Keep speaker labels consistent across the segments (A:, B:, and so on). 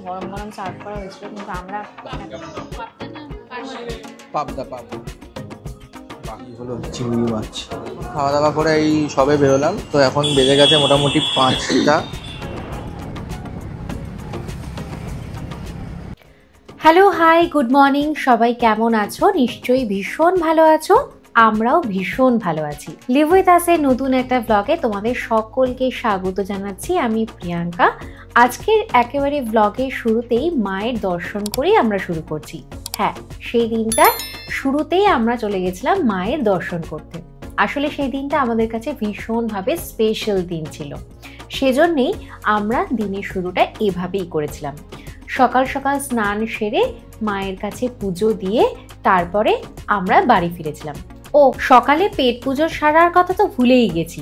A: গরম গরম সার্ভ করা হয়েছিল, কিন্তু আমরা
B: পাবদা হলো চিংড়ি মাছ। খাওয়া দাওয়া করে এই সবে বেরোলাম, তো এখন বেজে গেছে মোটামুটি 5টা।
A: Hello, hi, good morning. সবাই কেমন আছো? নিশ্চয়ই ভীষণ ভালো আছো। আমরাও ভীষণ ভালো আছি। লিভ উইথ আসের নতুন একটা ব্লগে তোমাদের সকলকে স্বাগত জানাচ্ছি। আমি প্রিয়াঙ্কা। আজকের একেবারে ব্লগের শুরুতেই মায়ের দর্শন করেই আমরা শুরু করছি। হ্যাঁ, সেই দিনটা শুরুতেই আমরা চলে গেছিলাম মায়ের দর্শন করতে। আসলে সেই দিনটা আমাদের কাছে ভীষণভাবে স্পেশাল দিন ছিল, সেজন্যেই আমরা দিনের শুরুটা এভাবেই করেছিলাম। সকাল সকাল স্নান সেরে মায়ের কাছে পুজো দিয়ে তারপরে আমরা বাড়ি ফিরেছিলাম। ও সকালে পেট পুজো সারার কথা তো ভুলেই গেছি।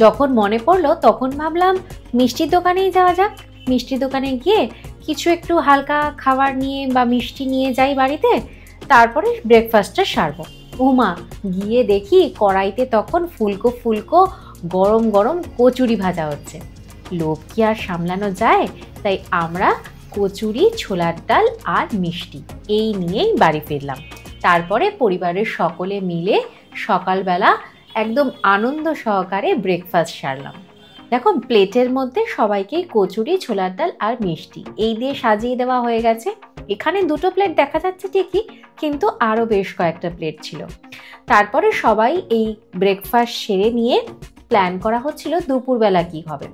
A: যখন মনে পড়লো তখন ভাবলাম মিষ্টির দোকানেই যাওয়া যাক। মিষ্টির দোকানে গিয়ে কিছু একটু হালকা খাবার নিয়ে বা মিষ্টি নিয়ে যাই বাড়িতে, তারপরে ব্রেকফাস্টটা সারবো। উমা, গিয়ে দেখি কড়াইতে তখন ফুলকো ফুলকো গরম গরম কচুরি ভাজা হচ্ছে। লোভ কি আর সামলানো যায়? তাই আমরা কচুরি, ছোলার ডাল আর মিষ্টি এই নিয়েই বাড়ি ফিরলাম। তারপরে পরিবারের সকলে মিলে সকালবেলা একদম আনন্দ সহকারে ব্রেকফাস্ট সারলাম। দেখো, প্লেটের মধ্যে সবাইকেই কচুরি, ছোলার ডাল আর মিষ্টি এই দিয়ে সাজিয়ে দেওয়া হয়ে গেছে। এখানে 2টো প্লেট দেখা যাচ্ছে ঠিকই, কিন্তু আরও বেশ কয়েকটা প্লেট ছিল। তারপরে সবাই এই ব্রেকফাস্ট সেরে নিয়ে প্ল্যান করা হচ্ছিল দুপুরবেলা কি হবে।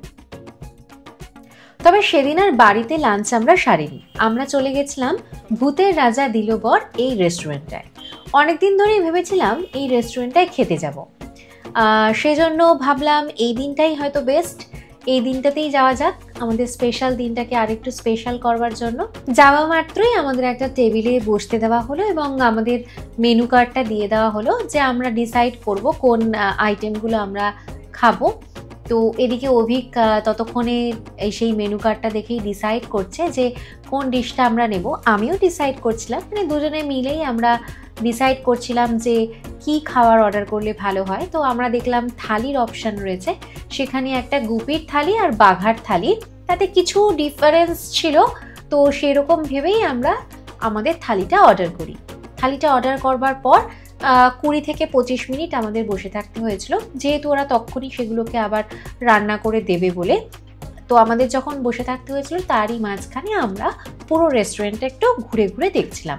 A: তবে সেদিন আর বাড়িতে লাঞ্চ আমরা সারিনি। আমরা চলে গেছিলাম ভূতের রাজা দিল বর এই রেস্টুরেন্টটায়। অনেকদিন ধরেই ভেবেছিলাম এই রেস্টুরেন্টটায় খেতে যাব, সেজন্য ভাবলাম এই দিনটাই হয়তো বেস্ট, এই দিনটাতেই যাওয়া যাক, আমাদের স্পেশাল দিনটাকে আরেকটু স্পেশাল করবার জন্য। যাওয়া মাত্রই আমাদের একটা টেবিলে বসতে দেওয়া হলো এবং আমাদের মেনু কার্ডটা দিয়ে দেওয়া হলো যে আমরা ডিসাইড করব কোন আইটেমগুলো আমরা খাবো। তো এদিকে অভিক ততক্ষণে সেই মেনু কার্ডটা দেখেই ডিসাইড করছে যে কোন ডিশটা আমরা নেব। আমিও ডিসাইড করছিলাম, মানে দুজনে মিলেই আমরা ডিসাইড করছিলাম যে কি খাবার অর্ডার করলে ভালো হয়। তো আমরা দেখলাম থালির অপশান রয়েছে, সেখানে একটা গুপির থালি আর বাঘার থালি, তাতে কিছু ডিফারেন্স ছিল। তো সেরকম ভেবেই আমরা আমাদের থালিটা অর্ডার করি। থালিটা অর্ডার করবার পর 20 থেকে 25 মিনিট আমাদের বসে থাকতে হয়েছিল, যেহেতু ওরা তখনই সেগুলোকে আবার রান্না করে দেবে বলে। তো আমাদের যখন বসে থাকতে হয়েছিল তারই মাঝখানে আমরা পুরো রেস্টুরেন্টটা একটু ঘুরে ঘুরে দেখছিলাম।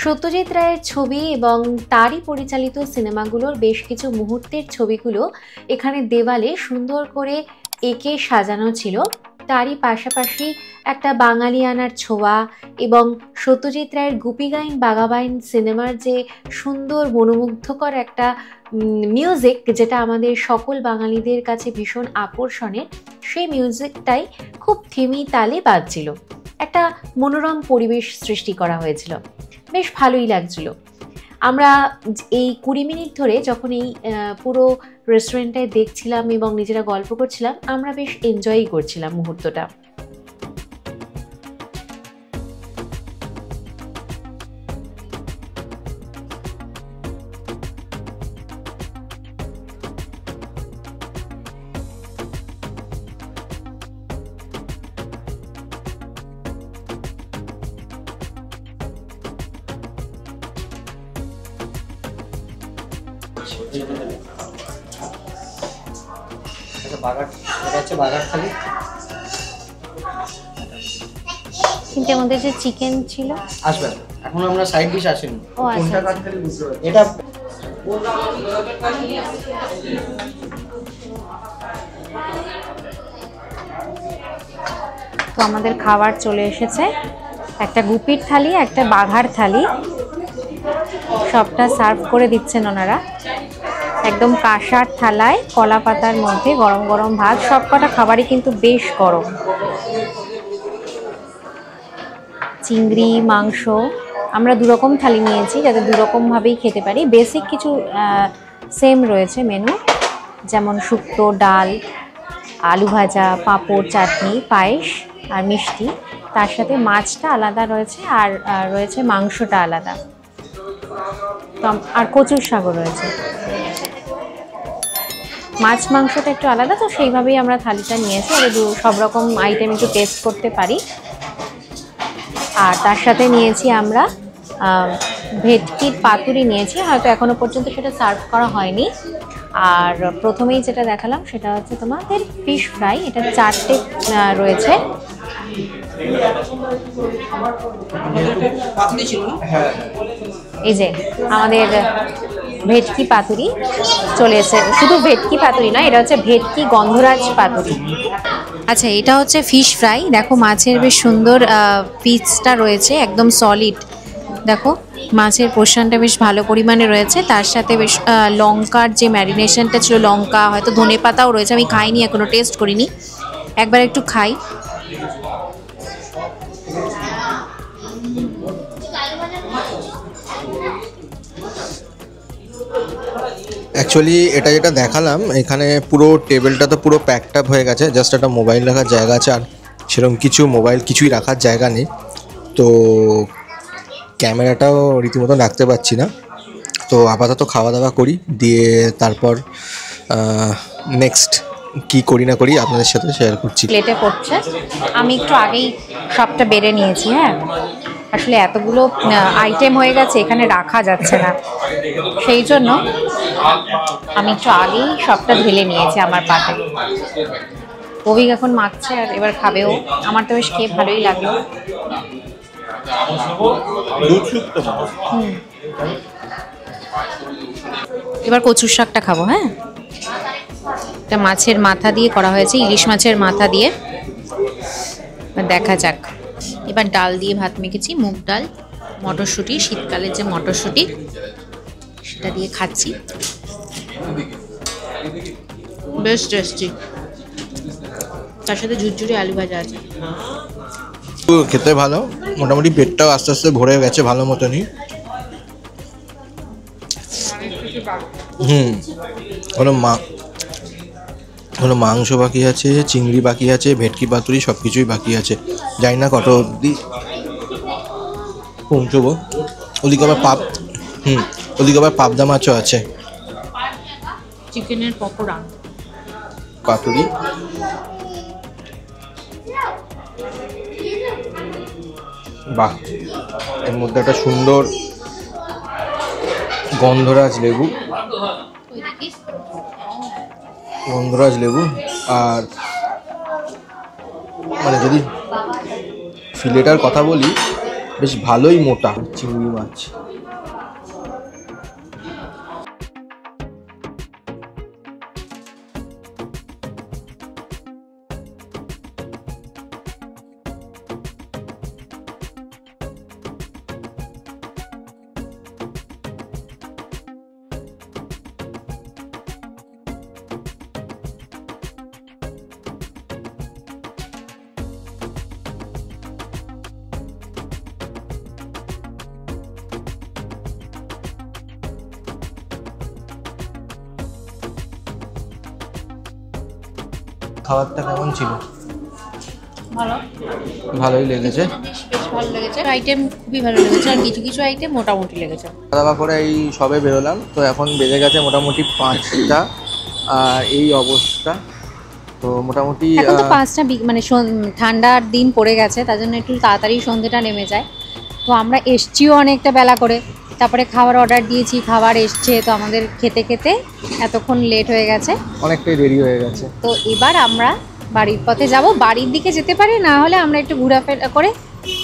A: সত্যজিৎ রায়ের ছবি এবং তারই পরিচালিত সিনেমাগুলোর বেশ কিছু মুহূর্তের ছবিগুলো এখানে দেওয়ালে সুন্দর করে এঁকে সাজানো ছিল। তারই পাশাপাশি একটা বাঙালিয়ানার ছোঁয়া এবং সত্যজিৎ রায়ের গুপিগাইন বাঘাবাইন সিনেমার যে সুন্দর মনোমুগ্ধকর একটা মিউজিক, যেটা আমাদের সকল বাঙালিদের কাছে ভীষণ আকর্ষণের, সেই মিউজিকটাই খুব থেমি তালে বাজছিল। একটা মনোরম পরিবেশ সৃষ্টি করা হয়েছিল, বেশ ভালোই লাগছিল। আমরা এই 20 মিনিট ধরে যখন এই পুরো রেস্টুরেন্টটায় দেখছিলাম এবং নিজেরা গল্প করছিলাম, আমরা বেশ এনজয়ই করছিলাম মুহূর্তটা। তিনটের মধ্যে যে চিকেন ছিল
B: আসবে, এখন আমরা সাইড ডিশ আসেনি।
A: ও আচ্ছা,
B: এটা
A: তো আমাদের খাবার চলে এসেছে। একটা গুপির থালি, একটা বাঘার থালি, সবটা সার্ভ করে দিচ্ছেন ওনারা একদম কাঁসার থালায়, কলা পাতার মধ্যে গরম গরম ভাত। সবকটা খাবারই কিন্তু বেশ গরম। চিংড়ি, মাংস, আমরা 2 রকম থালি নিয়েছি যাতে 2 রকমভাবেই খেতে পারি। বেসিক কিছু সেম রয়েছে মেনু, যেমন শুক্তো, ডাল, আলু ভাজা, পাঁপড়, চাটনি, পায়েস আর মিষ্টি। তার সাথে মাছটা আলাদা রয়েছে আর রয়েছে মাংসটা আলাদা, আর কচুর শাকও রয়েছে। মাছ মাংসটা একটু আলাদা, তো সেইভাবেই আমরা থালিটা নিয়েছি, আর সব রকম আইটেম একটু টেস্ট করতে পারি। আর তার সাথে নিয়েছি আমরা ভেটকির পাতুরি নিয়েছি, হয়তো এখনো পর্যন্ত সেটা সার্ভ করা হয়নি। আর প্রথমেই যেটা দেখালাম সেটা হচ্ছে তোমাদের ফিশ ফ্রাই, এটা 4টে রয়েছে। এই যে আমাদের ভেটকি পাতুরি চলে এসেছে, শুধু ভেটকি পাতুরি না, এটা হচ্ছে ভেটকি গন্ধরাজ পাতুরি। আচ্ছা, এটা হচ্ছে ফিশ ফ্রাই। দেখো মাছের বেশ সুন্দর পিসটা রয়েছে, একদম সলিড। দেখো মাছের পোর্শনটা বেশ ভালো পরিমাণে রয়েছে, তার সাথে বেশ লঙ্কার যে ম্যারিনেশনটা ছিল, লঙ্কা হয়তো ধনে পাতাও রয়েছে, আমি খাইনি এখনো, টেস্ট করিনি, একবার একটু খাই।
B: অ্যাকচুয়ালি এটা যেটা দেখালাম, এখানে পুরো টেবিলটা তো পুরো প্যাকড আপ হয়ে গেছে, জাস্ট একটা মোবাইল রাখার জায়গা আছে, আর সেরকম মোবাইল কিছুই রাখার জায়গা নেই। তো ক্যামেরাটাও রীতিমতো রাখতে পারছি না। তো আপাতত খাওয়া দাওয়া করি, দিয়ে তারপর নেক্সট কি করি না করি আপনাদের সাথে শেয়ার করছি।
A: প্লেটে পড়ছে, আমি একটু আগেই সবটা বেড়ে নিয়েছি। হ্যাঁ, আসলে এতগুলো আইটেম হয়ে গেছে, এখানে রাখা যাচ্ছে না, সেই জন্য আমি একটু আগেই সবটা ঢেলে নিয়েছি আমার পাতে। কবি এখন মাখছে আর এবার খাবেও, আমার তো বেশ খেয়ে ভালোই লাগলো। এবার কচুর শাকটা খাবো। হ্যাঁ, এটা মাছের মাথা দিয়ে করা হয়েছে, ইলিশ মাছের মাথা দিয়ে। দেখা যাক। এবার ডাল দিয়ে ভাত মেখেছি, মুগ ডাল, মটরশুঁটি, শীতকালের যে মটরশুঁটি সেটা দিয়ে খাচ্ছি, বেশ টেস্টি। তার সাথে ঝুরঝুরি আলু ভাজা আছে।
B: খেতে ভালো, মোটামুটি পেটটাও আস্তে আস্তে ভরে গেছে ভালো মতনই। কোনো মাংস বাকি আছে, চিংড়ি বাকি আছে, ভেটকি পাতুরি সব কিছুই বাকি আছে। জানি না কত অবধি পৌঁছবো। ওদিকে আবার ওদিকে আবার পাবদা মাছও আছে,
A: চিকেনের পকোড়া,
B: পাতুরি। বাহ, এর মধ্যে একটা সুন্দর গন্ধরাজ লেবু, আর মানে যদি ফিলেটার কথা বলি, বেশ ভালোই মোটা চিংড়ি মাছ। খাবারটা কেমন ছিল? ভালোই লেগেছে,
A: বেশ ভালো লেগেছে, আইটেম খুবই ভালো লেগেছে, আর কিছু কিছু আইটেম মোটামুটি লেগেছে।
B: খাওয়া দাওয়া করে এই সবে বেরোলাম, তো এখন বেজে গেছে মোটামুটি 5টা, আর এই অবস্থা। তো মোটামুটি
A: এখন তো 5টা, মানে ঠান্ডার দিন পড়ে গেছে, তার জন্য একটু তাড়াতাড়ি সন্ধ্যেটা নেমে যায়। তো আমরা এসছিও অনেকটা বেলা করে, তারপরে খাবার অর্ডার দিয়েছি, খাবার এসছে, তো আমাদের খেতে খেতে এতক্ষণ লেট হয়ে গেছে,
B: অনেকটাই দেরি হয়ে গেছে।
A: তো এবার আমরা বাড়ির পথে যাব, বাড়ির দিকে যেতে পারি, না হলে আমরা একটু ঘোরাফেরা করে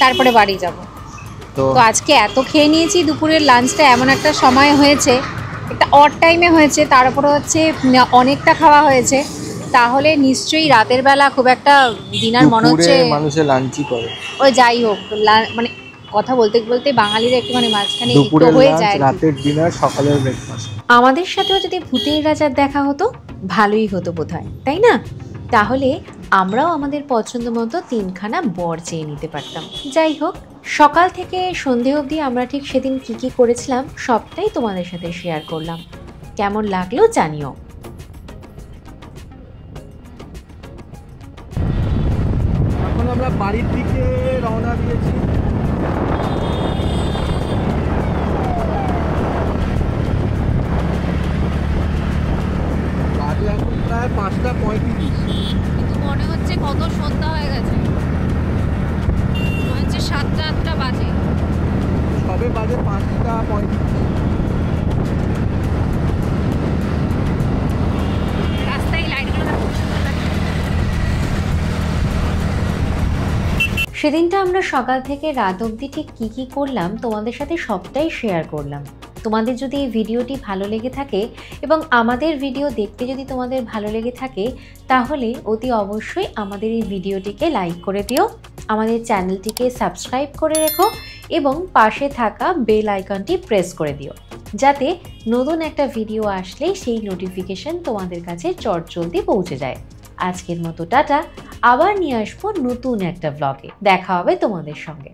A: তারপরে বাড়ি যাব। তো আজকে এত খেয়ে নিয়েছি, দুপুরের লাঞ্চটা এমন একটা সময় হয়েছে, একটা অড টাইমে হয়েছে, তার উপরে হচ্ছে অনেকটা খাওয়া হয়েছে, তাহলে নিশ্চয়ই রাতের বেলা খুব একটা ডিনার মনে হচ্ছে
B: মানুষের লাঞ্চই করে।
A: ওই যাই হোক, মানে কথা বলতে বলতে বাঙালিরা একটু মানে মাঝখানে হয়ে যায়,
B: রাতের ডিনার, সকালের ব্রেকফাস্ট।
A: আমাদের সাথেও যদি ভূতের রাজার দেখা হতো ভালোই হতো বোধহয়, তাই না? তাহলে আমরাও আমাদের পছন্দ মতো 3খানা বর চেয়ে নিতে পারতাম। যাই হোক, সকাল থেকে সন্ধে অবধি আমরা ঠিক সেদিন কি কি করেছিলাম সবটাই তোমাদের সাথে শেয়ার করলাম। কেমন লাগলো জানিও।
B: এখন আমরা বাড়ির দিকে রওনা দিয়েছি। বাজে এখন প্রায় 5:35।
A: কিন্তু মনে হচ্ছে কত সন্ধ্যা হয়ে গেছে, মনে হচ্ছে 7টা-8টা বাজে।
B: সবে বাজে 5:35।
A: রাস্তায় লাইটগুলো দেখো কি সুন্দর লাগছে। সেদিনটা আমরা সকাল থেকে রাত অবধি ঠিক কী কী করলাম তোমাদের সাথে সবটাই শেয়ার করলাম। তোমাদের যদি এই ভিডিওটি ভালো লেগে থাকে এবং আমাদের ভিডিও দেখতে যদি তোমাদের ভালো লেগে থাকে, তাহলে অতি অবশ্যই আমাদের এই ভিডিওটিকে লাইক করে দিও, আমাদের চ্যানেলটিকে সাবস্ক্রাইব করে রেখো এবং পাশে থাকা বেল আইকনটি প্রেস করে দিও, যাতে নতুন একটা ভিডিও আসলেই সেই নোটিফিকেশন তোমাদের কাছে চটজলদি পৌঁছে যায়। আজকের মতো টাটা, আবার নিয়ে আসবো নতুন একটা ব্লগে। দেখা হবে তোমাদের সঙ্গে।